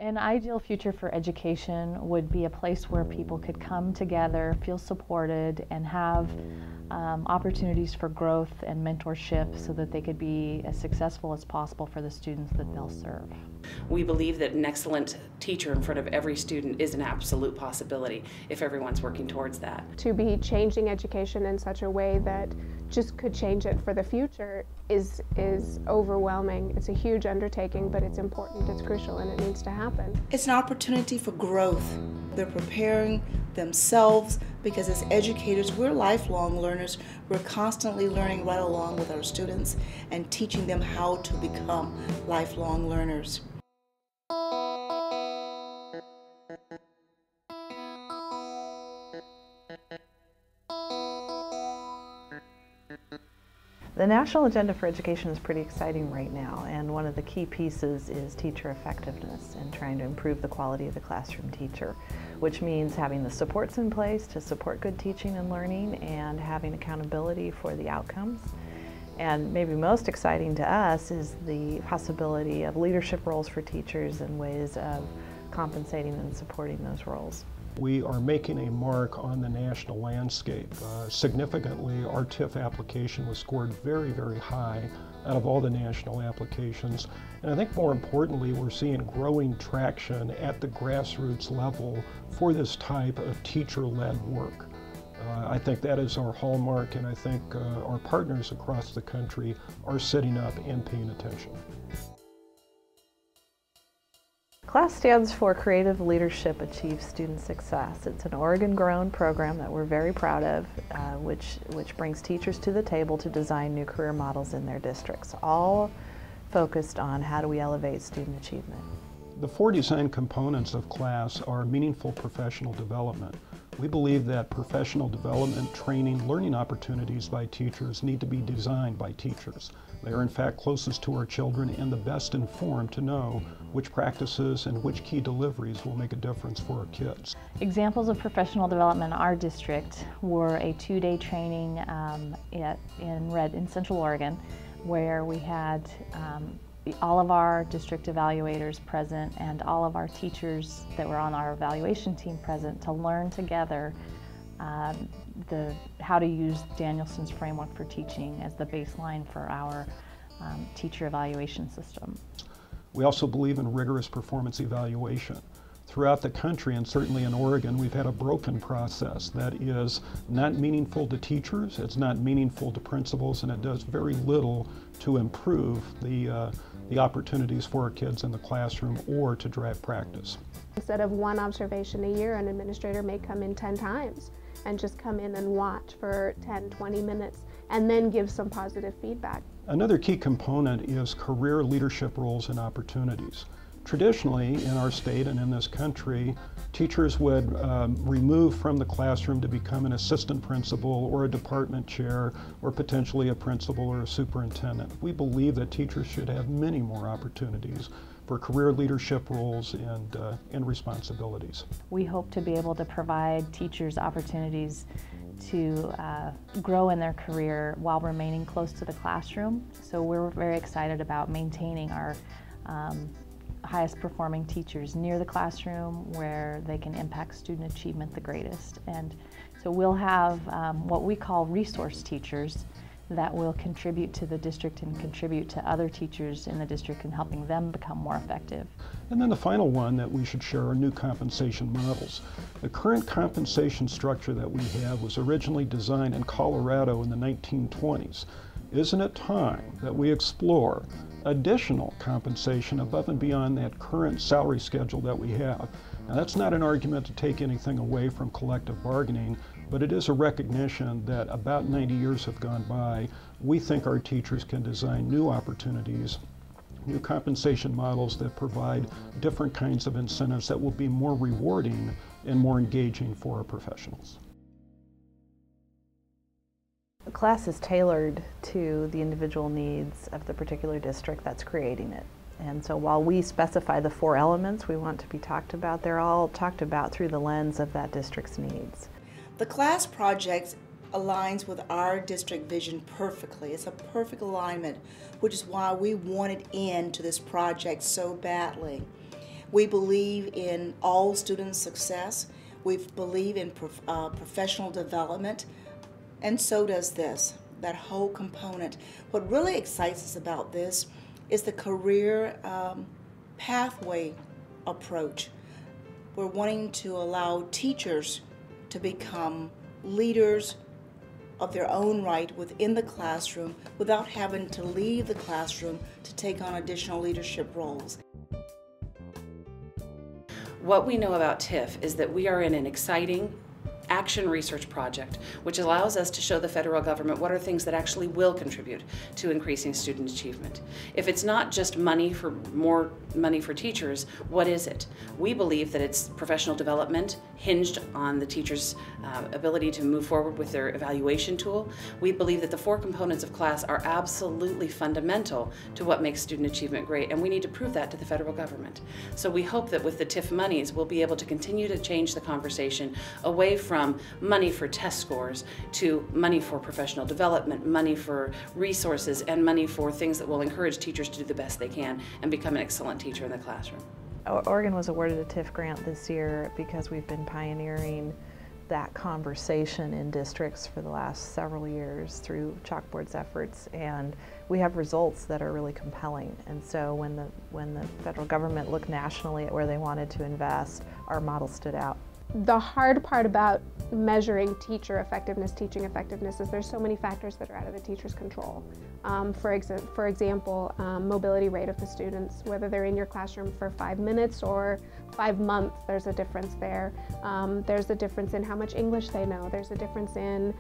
An ideal future for education would be a place where people could come together, feel supported, and have opportunities for growth and mentorship so that they could be as successful as possible for the students that they'll serve. We believe that an excellent teacher in front of every student is an absolute possibility if everyone's working towards that. To be changing education in such a way that just could change it for the future is overwhelming. It's a huge undertaking, but it's important, it's crucial, and it needs to happen. It's an opportunity for growth. They're preparing themselves because as educators, we're lifelong learners. We're constantly learning right along with our students and teaching them how to become lifelong learners. The National Agenda for Education is pretty exciting right now, and one of the key pieces is teacher effectiveness and trying to improve the quality of the classroom teacher, which means having the supports in place to support good teaching and learning and having accountability for the outcomes. And maybe most exciting to us is the possibility of leadership roles for teachers and ways of compensating and supporting those roles. We are making a mark on the national landscape. Significantly, our TIF application was scored very, very high out of all the national applications. And I think more importantly, we're seeing growing traction at the grassroots level for this type of teacher-led work. I think that is our hallmark, and I think our partners across the country are sitting up and paying attention. CLASS stands for Creative Leadership Achieves Student Success. It's an Oregon-grown program that we're very proud of, which brings teachers to the table to design new career models in their districts, all focused on how do we elevate student achievement. The 4 design components of CLASS are meaningful professional development. We believe that professional development, training, learning opportunities by teachers need to be designed by teachers. They are in fact closest to our children and the best informed to know which practices and which key deliveries will make a difference for our kids. Examples of professional development in our district were a 2-day training in Central Oregon, where we had all of our district evaluators present and all of our teachers that were on our evaluation team present to learn together how to use Danielson's framework for teaching as the baseline for our teacher evaluation system. We also believe in rigorous performance evaluation. Throughout the country, and certainly in Oregon, we've had a broken process that is not meaningful to teachers, it's not meaningful to principals, and it does very little to improve the opportunities for our kids in the classroom or to drive practice. Instead of 1 observation a year, an administrator may come in 10 times and just come in and watch for 10, 20 minutes and then give some positive feedback. Another key component is career leadership roles and opportunities. Traditionally, in our state and in this country, teachers would remove from the classroom to become an assistant principal or a department chair or potentially a principal or a superintendent. We believe that teachers should have many more opportunities for career leadership roles and responsibilities. We hope to be able to provide teachers opportunities to grow in their career while remaining close to the classroom. So we're very excited about maintaining our highest performing teachers near the classroom where they can impact student achievement the greatest. And so we'll have what we call resource teachers that will contribute to the district and contribute to other teachers in the district in helping them become more effective. And then the final one that we should share are new compensation models. The current compensation structure that we have was originally designed in Colorado in the 1920s. Isn't it time that we explore additional compensation above and beyond that current salary schedule that we have? Now, that's not an argument to take anything away from collective bargaining, but it is a recognition that about 90 years have gone by. We think our teachers can design new opportunities, new compensation models that provide different kinds of incentives that will be more rewarding and more engaging for our professionals. The CLASS is tailored to the individual needs of the particular district that's creating it. And so while we specify the 4 elements we want to be talked about, they're all talked about through the lens of that district's needs. The CLASS project aligns with our district vision perfectly. It's a perfect alignment, which is why we wanted into this project so badly. We believe in all student success. We believe in professional development, and so does this, that whole component. What really excites us about this is the career pathway approach. We're wanting to allow teachers to become leaders of their own right within the classroom without having to leave the classroom to take on additional leadership roles. What we know about TIF is that we are in an exciting action research project, which allows us to show the federal government what are things that actually will contribute to increasing student achievement. If it's not just more money for teachers, what is it? We believe that it's professional development hinged on the teacher's ability to move forward with their evaluation tool. We believe that the 4 components of class are absolutely fundamental to what makes student achievement great, and we need to prove that to the federal government. So we hope that with the TIF monies, we'll be able to continue to change the conversation away from money for test scores to money for professional development, money for resources, and money for things that will encourage teachers to do the best they can and become an excellent teacher in the classroom. Oregon was awarded a TIF grant this year because we've been pioneering that conversation in districts for the last several years through Chalkboard's efforts, and we have results that are really compelling. And so when the federal government looked nationally at where they wanted to invest, our model stood out. The hard part about measuring teacher effectiveness, teaching effectiveness, is there's so many factors that are out of the teacher's control. For example, mobility rate of the students, whether they're in your classroom for 5 minutes or 5 months, there's a difference there. There's a difference in how much English they know. There's a difference in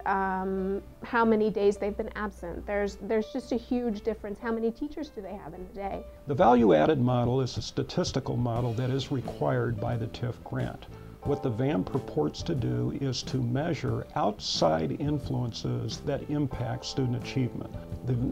how many days they've been absent. There's just a huge difference. How many teachers do they have in a day? The value-added model is a statistical model that is required by the TIF grant. What the VAM purports to do is to measure outside influences that impact student achievement.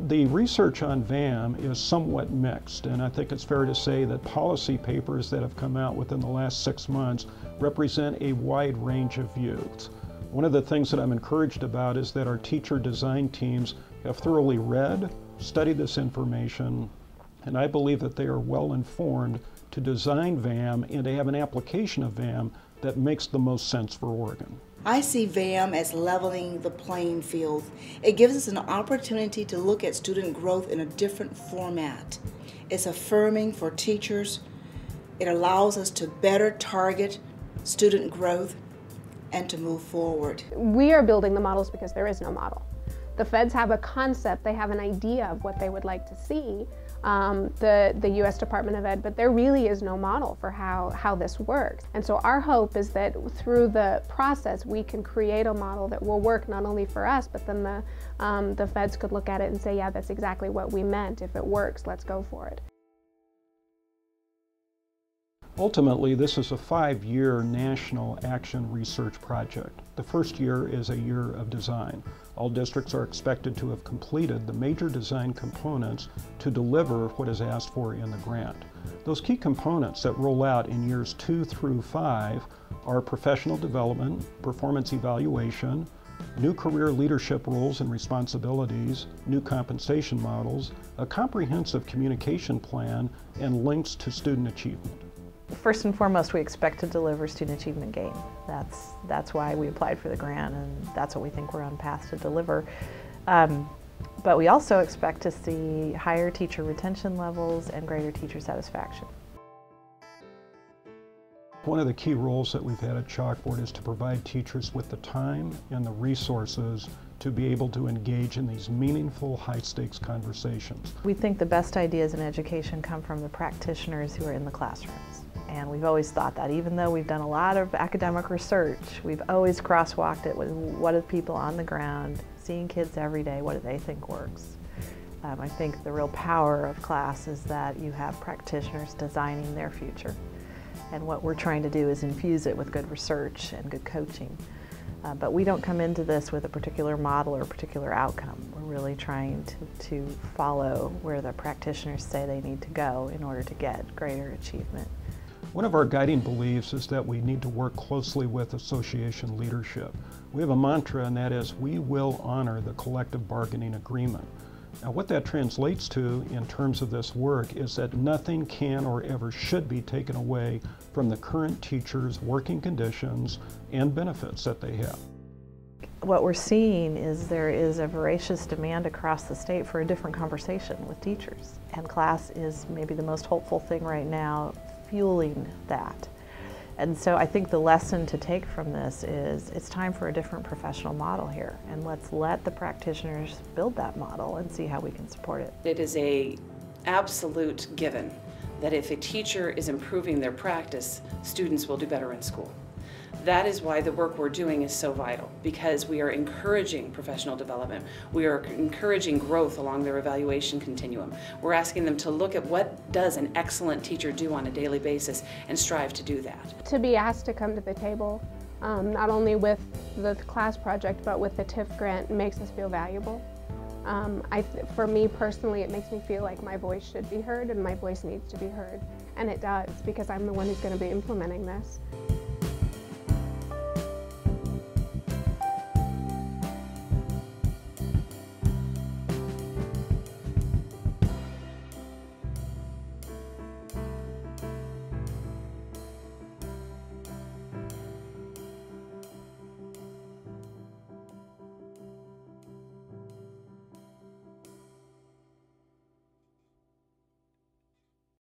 The research on VAM is somewhat mixed, and I think it's fair to say that policy papers that have come out within the last 6 months represent a wide range of views. One of the things that I'm encouraged about is that our teacher design teams have thoroughly read, studied this information, and I believe that they are well informed to design VAM and to have an application of VAM that makes the most sense for Oregon. I see VAM as leveling the playing field. It gives us an opportunity to look at student growth in a different format. It's affirming for teachers. It allows us to better target student growth and to move forward. We are building the models because there is no model. The feds have a concept, they have an idea of what they would like to see, the U.S. Department of Ed, but there really is no model for how this works. And so our hope is that through the process we can create a model that will work not only for us, but then the feds could look at it and say, yeah, that's exactly what we meant. If it works, let's go for it. Ultimately, this is a 5-year national action research project. The first year is a year of design. All districts are expected to have completed the major design components to deliver what is asked for in the grant. Those key components that roll out in years 2 through 5 are professional development, performance evaluation, new career leadership roles and responsibilities, new compensation models, a comprehensive communication plan, and links to student achievement. First and foremost, we expect to deliver student achievement gain. That's why we applied for the grant, and that's what we think we're on path to deliver. But we also expect to see higher teacher retention levels and greater teacher satisfaction. One of the key roles that we've had at Chalkboard is to provide teachers with the time and the resources to be able to engage in these meaningful, high-stakes conversations. We think the best ideas in education come from the practitioners who are in the classrooms. And we've always thought that, even though we've done a lot of academic research, we've always crosswalked it with what are people on the ground, seeing kids every day, what do they think works. I think the real power of class is that you have practitioners designing their future. And what we're trying to do is infuse it with good research and good coaching. But we don't come into this with a particular model or a particular outcome. We're really trying to follow where the practitioners say they need to go in order to get greater achievement. One of our guiding beliefs is that we need to work closely with association leadership. We have a mantra, and that is, we will honor the collective bargaining agreement. Now, what that translates to in terms of this work is that nothing can or ever should be taken away from the current teachers' working conditions and benefits that they have. What we're seeing is there is a voracious demand across the state for a different conversation with teachers, and class is maybe the most hopeful thing right now fueling that. And so I think the lesson to take from this is it's time for a different professional model here, and let's let the practitioners build that model and see how we can support it. It is an absolute given that if a teacher is improving their practice, students will do better in school. That is why the work we're doing is so vital, because we are encouraging professional development. We are encouraging growth along their evaluation continuum. We're asking them to look at what does an excellent teacher do on a daily basis and strive to do that. To be asked to come to the table, not only with the class project, but with the TIF grant, makes us feel valuable. For me personally, it makes me feel like my voice should be heard and my voice needs to be heard. And it does, because I'm the one who's going to be implementing this.